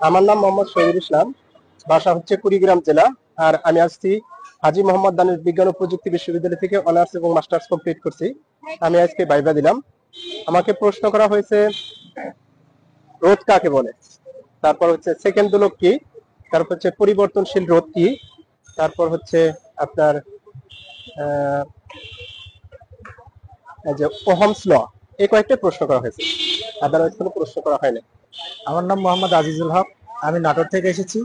আমার নাম মোহাম্মদ শহীদুল ইসলাম, বাসা হচ্ছে কুড়িগ্রাম জেলা। আর আমি আসছি হাজী মোহাম্মদ দানিশ বিজ্ঞান ও প্রযুক্তি বিশ্ববিদ্যালয় থেকে অনার্স এবং মাস্টার্স কমপ্লিট করছি। আমি আজকে ভাইবা দিলাম। আমাকে প্রশ্ন করা হয়েছে রোধ কাকে বলে, তারপর হচ্ছে সেকেন্ড দোলক কি, তারপর হচ্ছে পরিবর্তনশীল রোধ কি, তারপর হচ্ছে আপনার আহ, এই যে ওহমস ল, এই কয়েকটা প্রশ্ন করা হয়েছে, আদারওয়াইজ কোনো প্রশ্ন করা হয়নি। আমার নাম মোহাম্মদ আজিজুল হক, আমি নাটোর থেকে এসেছি।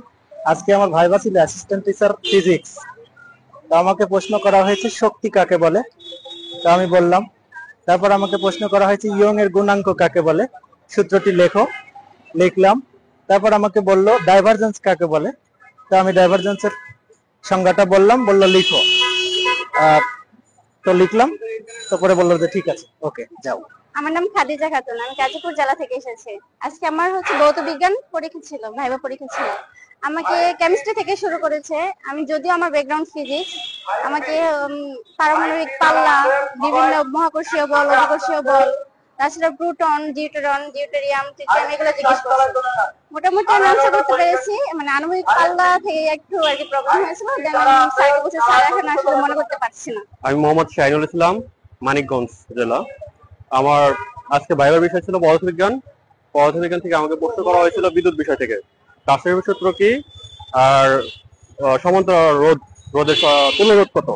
আজকে আমার ভাইবা ছিল অ্যাসিস্ট্যান্ট টিচার ফিজিক্স। তো আমাকে প্রশ্ন করা হয়েছে শক্তি কাকে বলে, তো আমি বললাম। তারপর আমাকে প্রশ্ন করা হয়েছে ইয়ং এর গুণাঙ্ক কাকে বলে, সূত্রটি লেখো, লিখলাম। তারপর আমাকে বললো ডাইভারজেন্স কাকে বলে, তো আমি ডাইভারজেন্সের সংজ্ঞাটা বললাম, বললো লিখো। তো লিখলাম। তারপরে বললো যে ঠিক আছে, ওকে যাও। আমার নাম খাদিজা খাতুন, আমি গাজীপুর জেলা থেকে এসেছি। আজকে আমার হচ্ছে ভৌত বিজ্ঞান পরীক্ষা ছিল, ভাইবা পরীক্ষা ছিল। আমাকে কেমিস্ট্রি থেকে শুরু করেছে। আমি যদিও আমার ব্যাকগ্রাউন্ড ফিজিক্স, আমাকে পারমাণবিক পাল্লা, বিভিন্ন মহাকর্ষীয় বল, অভিকর্ষীয় বল, তাছাড়া প্রোটন, নিউট্রন, ডিউটেরিয়াম, ট্রিটিয়াম এগুলো জিজ্ঞেস করছে। মোটামুটি আমি আনসার করতে পেরেছি। মানে আণবিক পাল্লা থেকে একটু আর কি প্রবলেম হয়েছিল, দেন আমি স্যারকে বলছি স্যার এখন আসলে মনে করতে পারছি না। আমি মোহাম্মদ শাহিনুল ইসলাম, মানিকগঞ্জ জেলা। আমার আজকে ভাইবার বিষয় ছিল পদার্থবিজ্ঞান। পদার্থবিজ্ঞান থেকে আমাকে প্রশ্ন করা হয়েছিল বিদ্যুৎ বিষয় থেকে কাশের সূত্র কি, আর সমান্তরাল রোধের তুল্য রোধ কত।